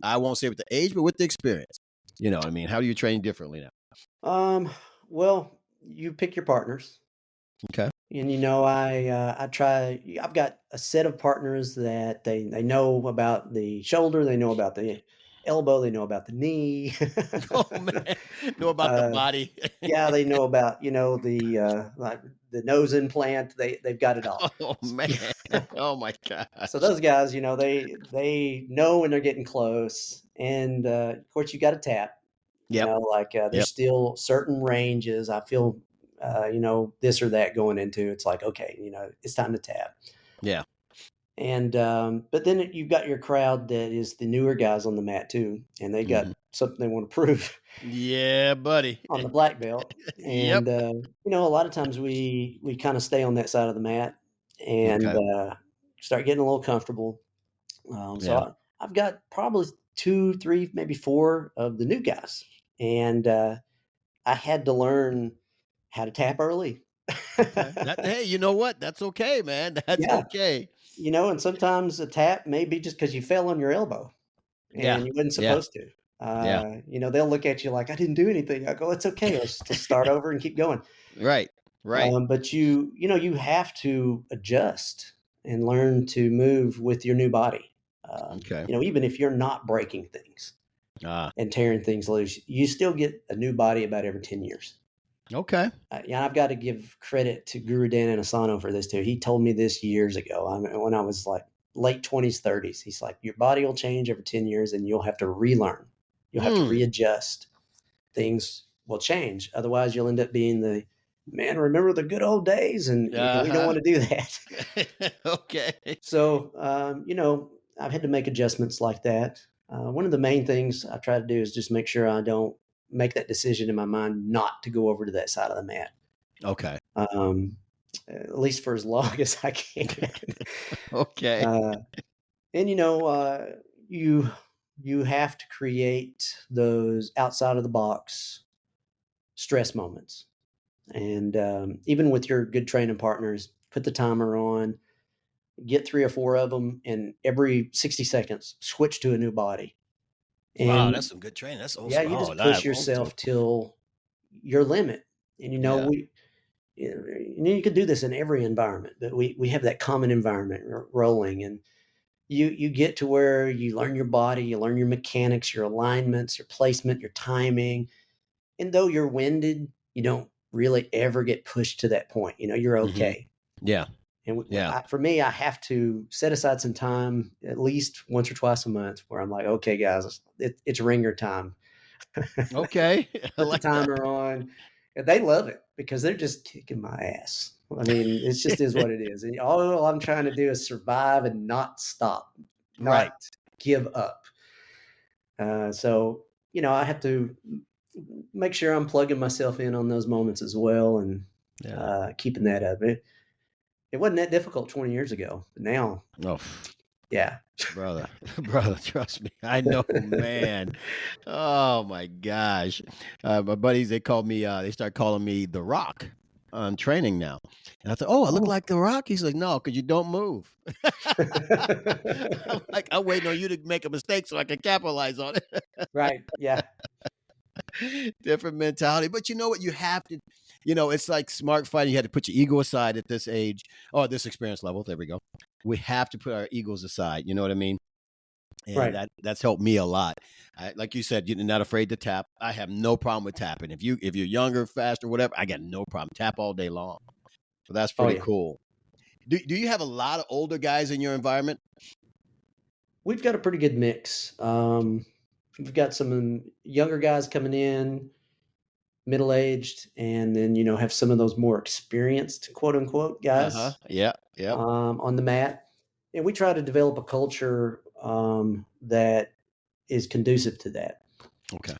I won't say with the age, but with the experience. I mean, how do you train differently now? Um, well, you pick your partners. Okay. And I've got a set of partners that they know about the shoulder, they know about the elbow, they know about the knee. Oh man. Know about the uh, body. yeah, they know about, the like the nose implant. They've got it all. Oh man. Oh my So gosh. those guys, they know when they're getting close. And of course you got to tap. Yep. There's Yep. still certain ranges. I feel, this or that going into. It's like, okay, it's time to tap. Yeah. And but then you've got your crowd that is the newer guys on the mat too, and they got Mhm. something they want to prove Yeah, buddy. on the black belt. Yep. And a lot of times we kind of stay on that side of the mat and Okay. start getting a little comfortable. Yeah. I've got probably two, three, maybe four of the new guys, and I had to learn how to tap early. Okay. Hey, you know what? That's okay, man. That's Yeah, okay. and sometimes a tap may be just because you fell on your elbow Yeah. and you wasn't Yeah. supposed to. Yeah. They'll look at you like, "I didn't do anything." I go, "It's okay. Let's start over and keep going." Right. Right. But you have to adjust and learn to move with your new body. Okay. Even if you're not breaking things Ah. and tearing things loose, you still get a new body about every 10 years. Okay. Yeah, I've got to give credit to Guru Dan Asano for this too. He told me this years ago. I mean, when I was like late 20s, 30s. He's like, your body will change every 10 years and you'll have to relearn. You'll have to Mm. readjust. Things will change. Otherwise, you'll end up being the man, remember the good old days? And we don't Uh-huh. want to do that. Okay. So, I've had to make adjustments like that. One of the main things I try to do is just make sure I don't make that decision in my mind not to go over to that side of the mat. Okay. At least for as long as I can. Okay. And you have to create those outside of the box stress moments. And even with your good training partners, put the timer on, get 3 or 4 of them, and every 60 seconds, switch to a new body. Wow, And that's some good training. That's old yeah, school. you Oh, just push that old school. yourself till your limit. And Yeah. you could do this in every environment, but we have that common environment rolling, and you get to where you learn your body, you learn your mechanics, your alignments, your placement, your timing. And though you're winded, you don't really ever get pushed to that point. You're Mm-hmm. okay. Yeah. And Yeah. for me, I have to set aside some time, at least once or twice a month, where I'm like, okay, guys, it's ringer time. Okay. I Put the like that. timer on. And they love it because they're just kicking my ass. I mean, it just is what it is. And all I'm trying to do is survive and not stop, Right. not give up. So, I have to make sure I'm plugging myself in on those moments as well, and Yeah. keeping that up. It wasn't that difficult 20 years ago, but now, Oh, yeah. brother, brother, trust me. I know, man. Oh my gosh. My buddies, they start calling me The Rock on training now. And I thought, oh, I look Oh. like The Rock. He's like, no, because you don't move. I'm like, I'm waiting on you to make a mistake so I can capitalize on it. Right. Yeah. Different mentality. But you know what? You have to, it's like smart fighting. You had to put your ego aside at this age or at this experience level. There we go. We have to put our egos aside. You know what I mean? And Right. that's helped me a lot. Like you said, you're not afraid to tap. I have no problem with tapping. If you're younger, faster, whatever, I got no problem. Tap all day long. So that's Oh, pretty yeah. cool. Do you have a lot of older guys in your environment? We've got a pretty good mix. We've got some younger guys coming in, middle aged, and then, have some of those more experienced, quote unquote, Uh-huh. guys Yeah. Yep. on the mat. And we try to develop a culture that is conducive to that, Okay.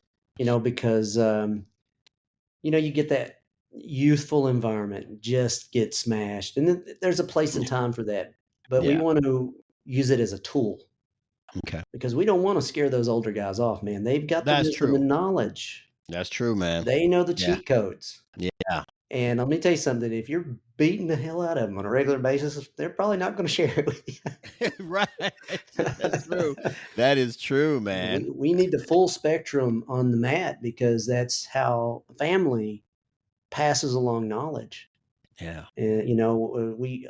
because, you get that youthful environment just get smashed. And then there's a place and time for that. But we Yeah. want to use it as a tool Okay. because we don't want to scare those older guys off, man. They've got the That's wisdom true. and knowledge. That's true, man. They know the Yeah. cheat codes. Yeah. And let me tell you something, if you're beating the hell out of them on a regular basis, they're probably not going to share it with Right. That's true. you. That is true, man. We need the full spectrum on the mat because that's how family passes along knowledge. Yeah. And,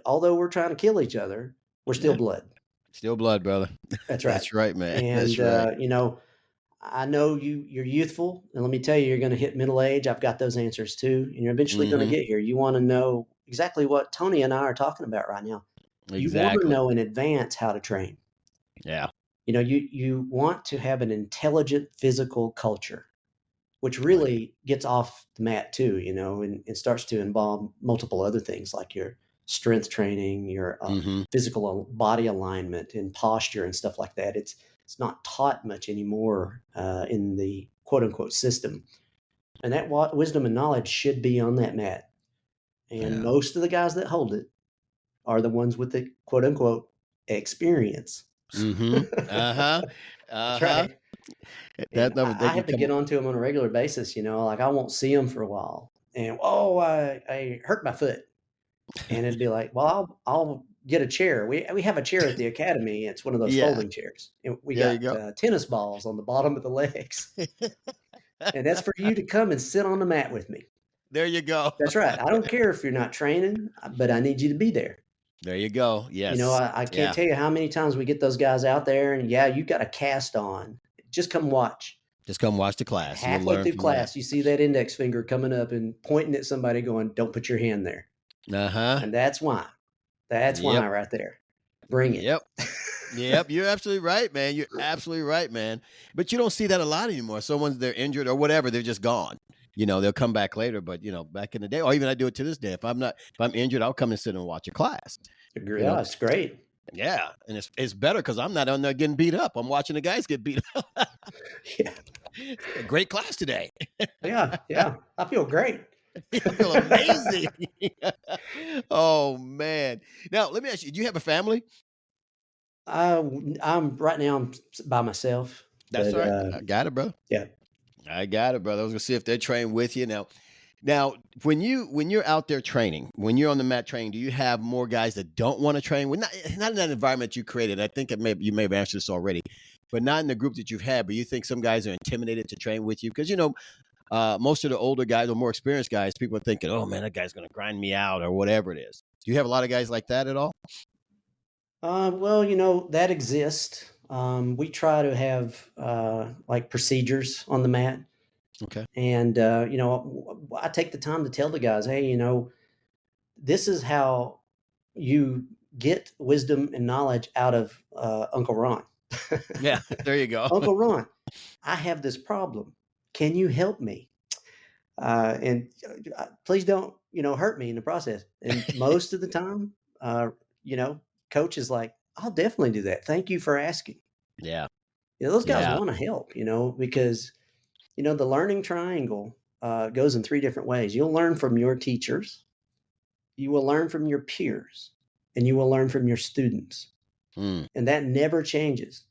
although we're trying to kill each other, we're still Yeah. blood. Still blood, brother. That's right. That's right, man. And, That's right. I know you're youthful, and let me tell you, you're going to hit middle age. I've got those answers too, and you're eventually going to Mm-hmm. get here. You want to know exactly what Tony and I are talking about right now. You want to Exactly. know in advance how to train. Yeah. You want to have an intelligent physical culture, which Oh, yeah. really gets off the mat too, and it starts to involve multiple other things like your strength training, your Mm-hmm. physical body alignment and posture and stuff like that. It's not taught much anymore in the quote unquote system. And that wisdom and knowledge should be on that mat. And Yeah. most of the guys that hold it are the ones with the quote unquote experience. Mm-hmm. Uh-huh. That's Uh-huh. right. That And number they I can have to come get onto them on a regular basis, like I won't see them for a while. And, I hurt my foot. And it'd be like, well, I'll get a chair. We have a chair at the academy. It's one of those Yeah. folding chairs. And we There you got go. tennis balls on the bottom of the legs. And that's for you to come and sit on the mat with me. There you go. That's right. I don't care if you're not training, but I need you to be there. There you go. Yes. I can't Yeah. tell you how many times we get those guys out there and yeah, you got a cast on. Just come watch. Just come watch the And class. You'll halfway learn through from that. class, you see that index finger coming up and pointing at somebody going, don't put your hand there. Uh-huh. And that's why. That's Yep. why right there. Bring it. Yep. Yep. You're absolutely right, man. You're absolutely right, man. But you don't see that a lot anymore. They're injured or whatever, they're just gone. They'll come back later. But back in the day, or even I do it to this day. If I'm injured, I'll come and sit and watch a class. Yeah, it's great. Yeah. And it's better because I'm not on there getting beat up. I'm watching the guys get beat up. Yeah. It's been a great class today. Yeah, yeah. I feel great. You feel amazing. Oh man. Now let me ask you, do you have a family? I'm right now. I'm by myself, That's but all right. I got it, bro. yeah. I got it, brother. I was gonna see if they're trained with you now. Now, when you're out there training, when you're on the mat training, do you have more guys that don't want to train? Well, not in that environment you created. I think you may have answered this already, but not in the group that you've had. But you think some guys are intimidated to train with you because most of the older guys or more experienced guys, people are thinking, "Oh man, that guy's gonna grind me out" or whatever it is. Do you have a lot of guys like that at all? Well, that exists. We try to have like procedures on the mat, Okay. and I take the time to tell the guys, hey, this is how you get wisdom and knowledge out of Uncle Ron. Yeah. There you go. Uncle Ron, I have this problem. Can you help me? And please don't, hurt me in the process. And most of the time, you know, coach is like, I'll definitely do that. Thank you for asking. Yeah. Those guys Yeah. want to help, because, the learning triangle goes in three different ways. You'll learn from your teachers, you will learn from your peers, and you will learn from your students. Mm. And that never changes.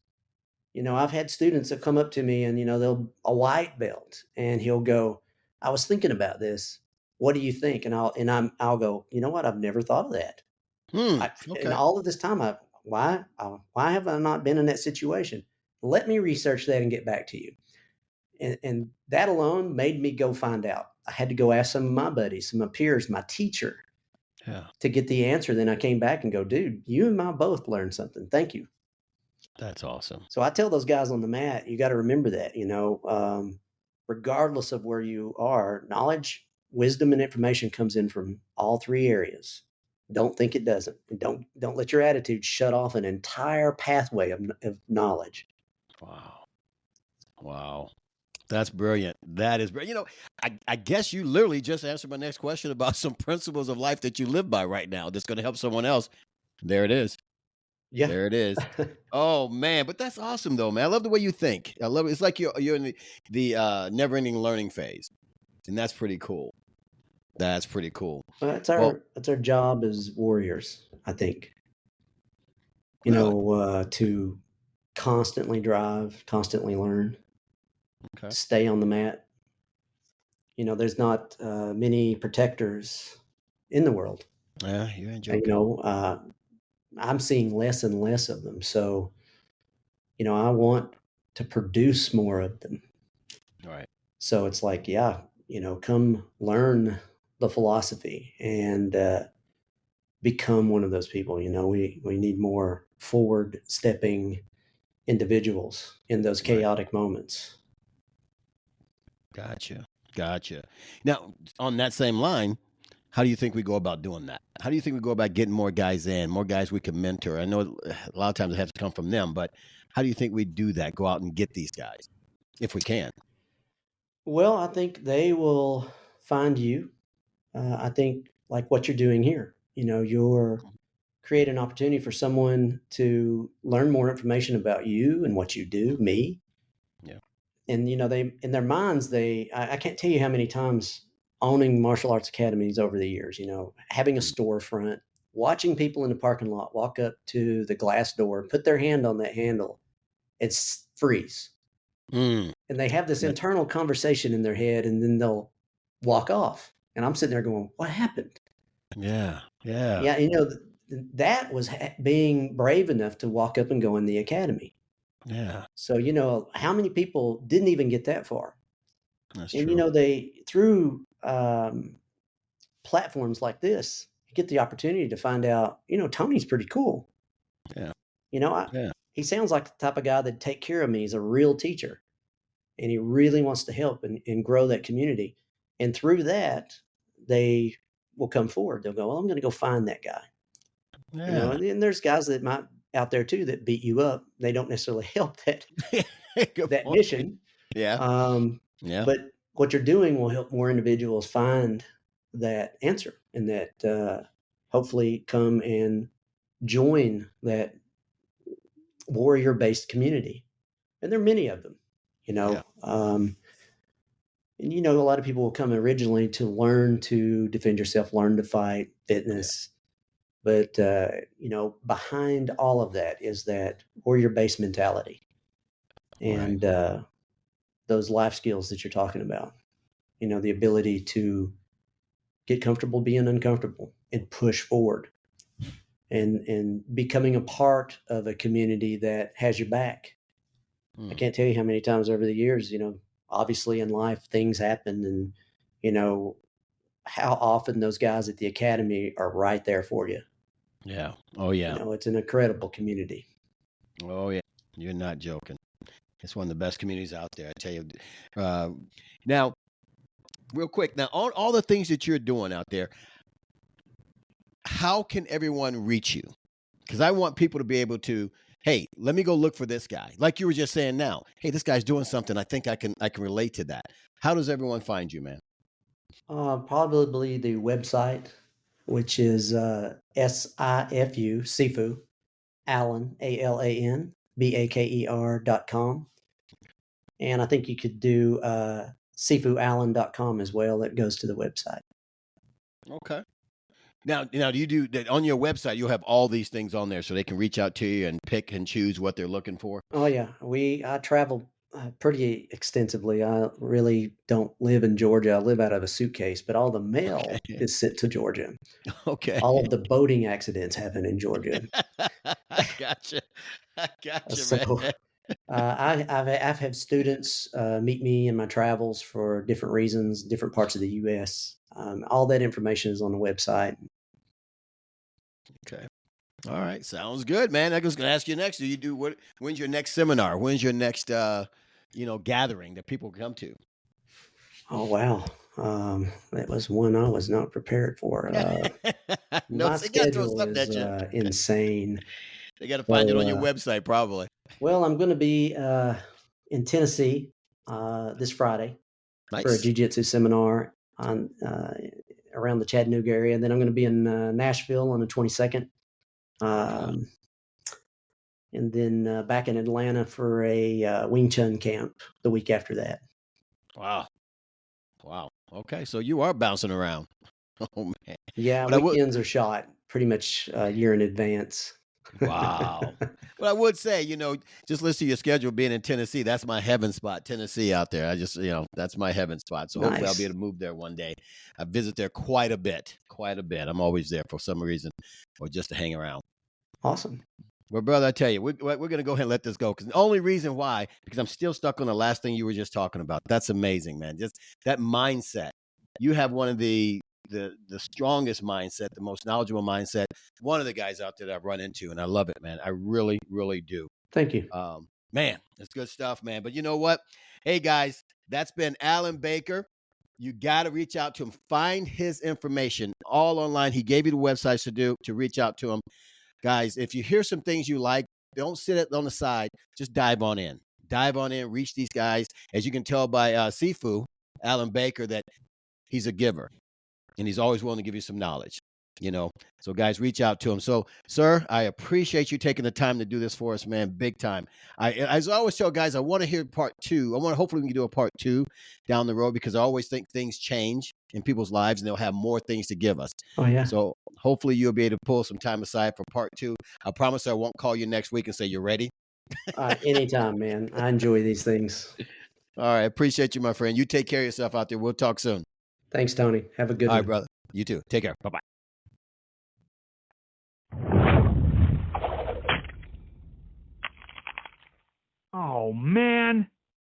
I've had students that come up to me and, they'll a white belt and he'll go, I was thinking about this. What do you think? And I'll go, you know what? I've never thought of that. Hmm. In Okay. all of this time, why have I not been in that situation? Let me research that and get back to you. And that alone made me go find out. I had to go ask some of my buddies, some of my peers, my teacher Yeah. to get the answer. Then I came back and go, dude, you and I both learned something. Thank you. That's awesome. So I tell those guys on the mat, you got to remember that, regardless of where you are, knowledge, wisdom, and information comes in from all three areas. Don't think it doesn't. And don't let your attitude shut off an entire pathway of knowledge. Wow. Wow. That's brilliant. That is brilliant. I guess you literally just answered my next question about some principles of life that you live by right now that's going to help someone else. There it is. Yeah. There it is. Oh man, but that's awesome though, man. I love the way you think. I love it. It's like you're in the never-ending learning phase, and that's pretty cool. That's pretty cool. Well, that's Well, our job as warriors, I think. really? To constantly drive, constantly learn, Okay. stay on the mat. There's not many protectors in the world. Yeah, you ain't You joking. know, I'm seeing less and less of them. So, I want to produce more of them. All right. So it's like, yeah, come learn the philosophy and become one of those people. We need more forward stepping individuals in those Right. chaotic moments. Gotcha. Gotcha. Now, on that same line, how do you think we go about doing that? How do you think we go about getting more guys in, more guys we can mentor? I know a lot of times it has to come from them, but how do you think we do that? Go out and get these guys if we can. Well, I think they will find you. I think like what you're doing here, you're create an opportunity for someone to learn more information about you and what you do, me. Yeah. And they in their minds, I can't tell you how many times owning martial arts academies over the years, having a storefront, watching people in the parking lot walk up to the glass door, put their hand on that handle, it's freeze. Mm. And they have this That, internal conversation in their head and then they'll walk off. And I'm sitting there going, what happened? yeah. Yeah. Yeah, that was being brave enough to walk up and go in the academy. Yeah. So, how many people didn't even get that far? That's And, true. they through platforms like this, you get the opportunity to find out, Tony's pretty cool. Yeah. I, Yeah. he sounds like the type of guy that'd take care of me. He's a real teacher and he really wants to help and grow that community. And through that, they will come forward. They'll go, well, I'm going to go find that guy. Yeah. And then there's guys that might out there too that beat you up. They don't necessarily help Good that point. mission. Yeah. Yeah. But what you're doing will help more individuals find that answer and that hopefully come and join that warrior based community. And there are many of them. you know. Yeah. And you know, a lot of people will come originally to learn to defend yourself, learn to fight, fitness. But you know, behind all of that is that warrior-based mentality Right. and those life skills that you're talking about. You know, the ability to get comfortable being uncomfortable and push forward, and becoming a part of a community that has your back. I Mm. can't tell you how many times over the years, you know, obviously in life things happen, and you know how often those guys at the academy are right there for you. Yeah. Oh, You yeah. know, it's an incredible community. Oh, yeah. You're not joking. It's one of the best communities out there, I tell you. Uh, now, real quick, now, all the things that you're doing out there, how can everyone reach you? Because I want people to be able to, hey, let me go look for this guy. Like you were just saying now, hey, this guy's doing something. I think I can relate to that. How does everyone find you, man? Probably the website, which is SIFU, Sifu, Alan, ALANBAKER.com. And I think you could do SifuAlan.com as well. That goes to the website. Okay. Now, do you do that on your website? You'll have all these things on there, so they can reach out to you and pick and choose what they're looking for. Oh yeah, I travel pretty extensively. I really don't live in Georgia. I live out of a suitcase, but all the mail Okay. is sent to Georgia. Okay. All of the boating accidents happen in Georgia. I gotcha. I gotcha, So man. I've had students meet me in my travels for different reasons, different parts of the U.S. All that information is on the website. Okay. All right. Sounds good, man. I was going to ask you next. Do you do what? When's your next seminar? When's your next, gathering that people come to? Oh wow, that was one I was not prepared for. No, My they got to throw schedule something is at you. insane. They got to find it on your So, website, probably. well, I'm going to be in Tennessee this Friday for a Nice. jiu-jitsu seminar on around the Chattanooga area. And then I'm going to be in Nashville on the 22nd. Wow. And then back in Atlanta for a Wing Chun camp the week after that. Wow. Wow. Okay. So you are bouncing around. Oh, man. Yeah, But I would, weekends are shot pretty much a year in advance. wow. But I would say, just listen to your schedule being in Tennessee. That's my heaven spot, Tennessee out there. I just, that's my heaven spot. So hopefully I'll be Nice. able to move there one day. I visit there quite a bit, quite a bit. I'm always there for some reason or just to hang around. Awesome. Well, brother, I tell you, we're going to go ahead and let this go because the only reason why, because I'm still stuck on the last thing you were just talking about. That's amazing, man. Just that mindset. You have one of the strongest mindset, the most knowledgeable mindset. One of the guys out there that I've run into, and I love it, man. I really, really do. Thank you. Man, it's good stuff, man. But you know what? Hey, guys, that's been Alan Baker. You got to reach out to him. Find his information all online. He gave you the websites to reach out to him. Guys, if you hear some things you like, don't sit it on the side. Just dive on in. Dive on in. Reach these guys. As you can tell by Sifu, Alan Baker, that he's a giver. And he's always willing to give you some knowledge. So guys, reach out to him. So, sir, I appreciate you taking the time to do this for us, man. Big time. As I always tell guys, I want to hear part two. Hopefully we can do a part two down the road because I always think things change in people's lives and they'll have more things to give us. Oh yeah. So hopefully you'll be able to pull some time aside for part two. I promise I won't call you next week and say you're ready. Anytime, man. I enjoy these things. All right. Appreciate you, my friend. You take care of yourself out there. We'll talk soon. Thanks, Tony. Have a good All right, one. brother. You too. Take care. Bye-bye. Oh, man.